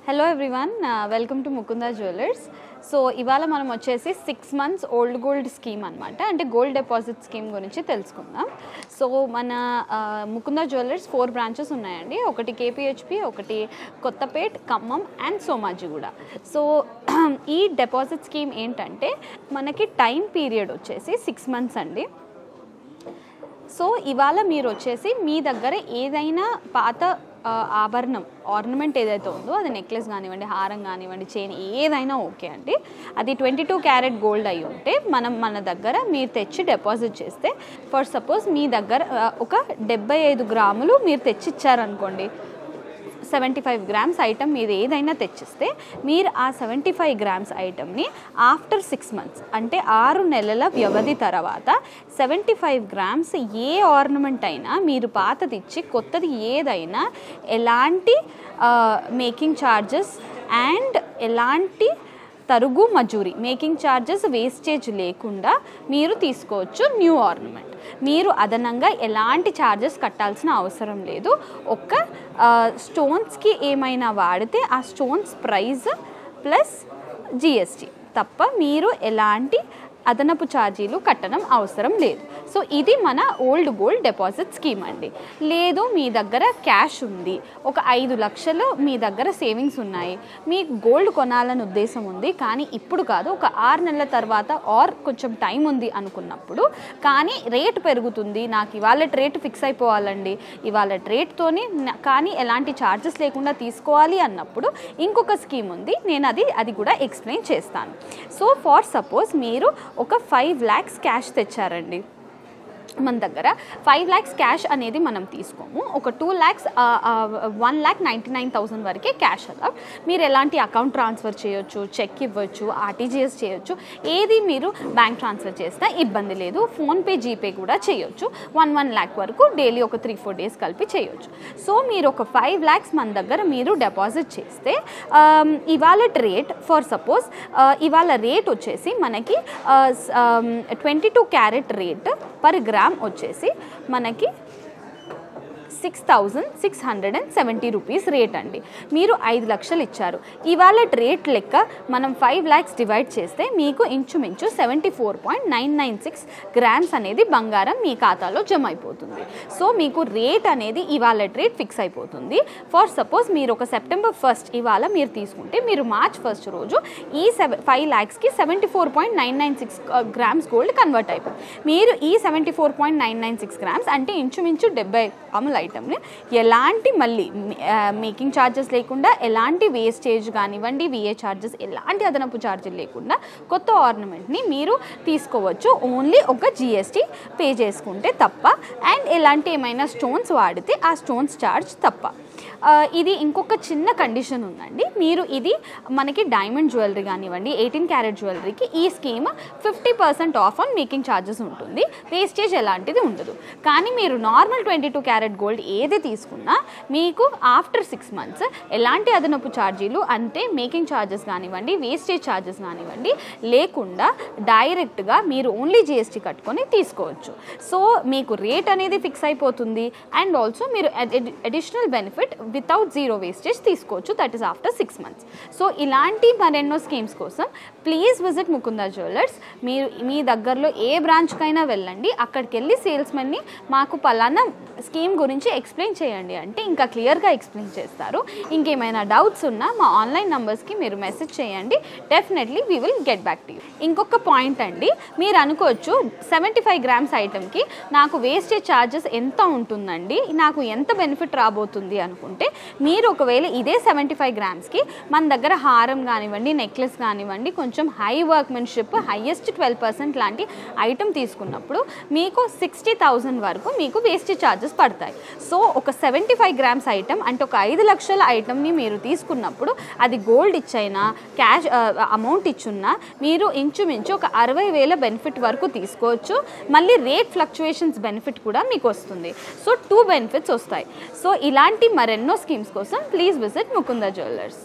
Hello everyone, welcome to Mukunda Jewellers. So ఇవాళ మనం వచ్చేసి 6 months ఓల్డ్ గోల్డ్ స్కీమ్ అనమాట, అంటే గోల్డ్ డిపాజిట్ స్కీమ్ గురించి తెలుసుకుందాం. సో మన ముకుందా జ్యువెలర్స్ 4 బ్రాంచెస్ ఉన్నాయండి. ఒకటి కేపీహెచ్పి, ఒకటి కొత్తపేట్, ఖమ్మం అండ్ సోమాజిగూడ. సో ఈ డిపాజిట్ స్కీమ్ ఏంటంటే మనకి టైం పీరియడ్ వచ్చేసి 6 months అండి. సో ఇవాళ మీరు వచ్చేసి మీ దగ్గర ఏదైనా పాత ఆభరణం ఆర్నమెంట్ ఏదైతే ఉందో, అది నెక్లెస్ కానివ్వండి, హారం కానివ్వండి, చైన్ ఏదైనా ఓకే అండి, అది 22 క్యారెట్ గోల్డ్ అయి ఉంటే మన దగ్గర మీరు తెచ్చి డిపాజిట్ చేస్తే, ఫర్ సపోజ్ మీ దగ్గర ఒక 75 గ్రాములు మీరు తెచ్చిచ్చారనుకోండి, 75 grams ఐటమ్ మీరు ఏదైనా తెచ్చిస్తే, మీరు ఆ 75 grams ఐటమ్ని ఆఫ్టర్ 6 months అంటే 6 నెలల వ్యవధి తర్వాత 75 grams ఏ ఆర్నమెంట్ అయినా మీరు పాతది ఇచ్చి కొత్తది ఏదైనా ఎలాంటి మేకింగ్ ఛార్జెస్ అండ్ ఎలాంటి తరుగు మజూరీ మేకింగ్ ఛార్జెస్ వేస్టేజ్ లేకుండా మీరు తీసుకోవచ్చు న్యూ ఆర్నమెంట్. మీరు అదనంగా ఎలాంటి ఛార్జెస్ కట్టాల్సిన అవసరం లేదు. ఒక్క స్టోన్స్కి ఏమైనా వాడితే ఆ స్టోన్స్ ప్రైస్ ప్లస్ జిఎస్టీ తప్ప మీరు ఎలాంటి అదనపు ఛార్జీలు కట్టడం అవసరం లేదు. సో ఇది మన ఓల్డ్ గోల్డ్ డిపాజిట్ స్కీమ్ అండి. లేదు మీ దగ్గర క్యాష్ ఉంది, ఒక 5 లక్షలు మీ దగ్గర సేవింగ్స్ ఉన్నాయి, మీకు గోల్డ్ కొనాలని ఉద్దేశం ఉంది, కానీ ఇప్పుడు కాదు, ఒక 6 నెలల తర్వాత ఆర్ కొంచెం టైం ఉంది అనుకున్నప్పుడు, కానీ రేట్ పెరుగుతుంది, నాకు ఇవాళ రేట్ ఫిక్స్ అయిపోవాలండి, ఇవాళ రేట్తోనే కానీ ఎలాంటి ఛార్జెస్ లేకుండా తీసుకోవాలి అన్నప్పుడు ఇంకొక స్కీమ్ ఉంది. నేను అది కూడా ఎక్స్ప్లెయిన్ చేస్తాను. సో ఫర్ సపోజ్ మీరు ఒక 5 lakhs క్యాష్ తెచ్చారండి. మన దగ్గర 5 lakhs క్యాష్ అనేది మనం తీసుకోము. ఒక 2 lakhs 1,99,000 వరకే క్యాష్ అలా మీరు ఎలాంటి అకౌంట్ ట్రాన్స్ఫర్ చేయొచ్చు, చెక్ ఇవ్వచ్చు, ఆర్టీజీఎస్ చేయొచ్చు, ఏది మీరు బ్యాంక్ ట్రాన్స్ఫర్ చేసినా ఇబ్బంది లేదు. ఫోన్పే, జీపే కూడా చేయొచ్చు. 1 lakh వరకు డైలీ ఒక 3-4 days కలిపి చేయొచ్చు. సో మీరు ఒక 5 lakhs మన దగ్గర మీరు డిపాజిట్ చేస్తే, ఇవాళ రేట్ ఫర్ సపోజ్ ఇవాళ రేట్ వచ్చేసి మనకి 22 క్యారెట్ రేట్ పర్ గ్రామ్ వచ్చేసి మనకి 6,670 రూపీస్ రేట్ అండి. మీరు 5 లక్షలు ఇచ్చారు, ఇవాళ రేట్ లెక్క మనం 5 lakhs డివైడ్ చేస్తే మీకు ఇంచుమించు 74.996 grams అనేది బంగారం మీ ఖాతాలో జమ అయిపోతుంది. సో మీకు రేట్ అనేది ఇవాళ రేట్ ఫిక్స్ అయిపోతుంది. ఫర్ సపోజ్ మీరు ఒక September 1st ఇవాళ మీరు తీసుకుంటే, మీరు March 1st రోజు ఈ 5 lakhsకి 74.996 grams గోల్డ్ కన్వర్ట్ అయిపోతుంది. మీరు ఈ 74.996 grams అంటే ఇంచుమించు 70 గ్రాముల ఐటమ్ని ఎలాంటి మళ్ళీ మేకింగ్ ఛార్జెస్ లేకుండా, ఎలాంటి వేస్టేజ్ కానివ్వండి, విఏ ఛార్జెస్, ఎలాంటి అదనపు ఛార్జీలు లేకుండా కొత్త ఆర్నమెంట్ని మీరు తీసుకోవచ్చు. ఓన్లీ ఒక జిఎస్టీ పే చేసుకుంటే తప్ప, అండ్ ఎలాంటి ఏమైనా స్టోన్స్ వాడితే ఆ స్టోన్స్ ఛార్జ్ తప్ప. ఇది ఇంకొక చిన్న కండిషన్ ఉందండి. మీరు ఇది మనకి డైమండ్ జ్యువెలరీ కానివ్వండి, 18 క్యారెట్ జ్యువెలరీకి ఈ scheme 50% of on making charges ఉంటుంది, వేస్టేజ్ ఎలాంటిది ఉండదు. కానీ మీరు నార్మల్ 22 క్యారెట్ గోల్డ్ ఏది తీసుకున్నా మీకు ఆఫ్టర్ 6 months ఎలాంటి అదనపు ఛార్జీలు అంటే మేకింగ్ ఛార్జెస్ కానివ్వండి, వేస్టేజ్ ఛార్జెస్ కానివ్వండి లేకుండా డైరెక్ట్గా మీరు ఓన్లీ జిఎస్టీ కట్టుకొని తీసుకోవచ్చు. సో మీకు రేట్ అనేది ఫిక్స్ అయిపోతుంది, అండ్ ఆల్సో మీరు additional benefit without zero wastage తీసుకోవచ్చు, that is after 6 months. So ఇలాంటి మరెన్నో స్కీమ్స్ కోసం ప్లీజ్ విజిట్ ముకుందా జ్యువెలర్స్. మీరు మీ దగ్గరలో ఏ బ్రాంచ్కైనా వెళ్ళండి, అక్కడికి వెళ్ళి సేల్స్మెన్ని మాకు పలానా స్కీమ్ గురించి ఎక్స్ప్లెయిన్ చేయండి అంటే ఇంకా క్లియర్గా ఎక్స్ప్లెయిన్ చేస్తారు. ఇంకేమైనా డౌట్స్ ఉన్నా మా ఆన్లైన్ నంబర్స్కి మీరు మెసేజ్ చేయండి, definitely we will get back to you. ఇంకొక పాయింట్ అండి, మీరు అనుకోవచ్చు 75 grams ఐటమ్కి నాకు వేస్టేజ్ ఛార్జెస్ ఎంత ఉంటుందండి, నాకు ఎంత బెనిఫిట్ రాబోతుంది అనుకుంటే, మీరు ఒకవేళ ఇదే 75 gramsకి మన దగ్గర హారం కానివ్వండి, నెక్లెస్ కానివ్వండి, కొంచెం హై వర్క్మెన్షిప్, హైయెస్ట్ 12% లాంటి ఐటమ్ తీసుకున్నప్పుడు మీకు 60,000 వరకు మీకు వేస్టేజ్ ఛార్జెస్ పడతాయి. సో ఒక 75 grams ఐటమ్ అంటే ఒక 5 లక్షల ఐటమ్ని మీరు తీసుకున్నప్పుడు, అది గోల్డ్ ఇచ్చైనా క్యాష్ అమౌంట్ ఇచ్చున్నా మీరు ఇంచుమించు ఒక 60,000 బెనిఫిట్ వరకు తీసుకోవచ్చు. మళ్ళీ రేట్ ఫ్లక్చుయేషన్స్ బెనిఫిట్ కూడా మీకు వస్తుంది. సో 2 benefits వస్తాయి. సో ఇలాంటి మరెన్నో స్కీమ్స్ కోసం ప్లీజ్ విజిట్ ముకుందా జ్యువెలర్స్.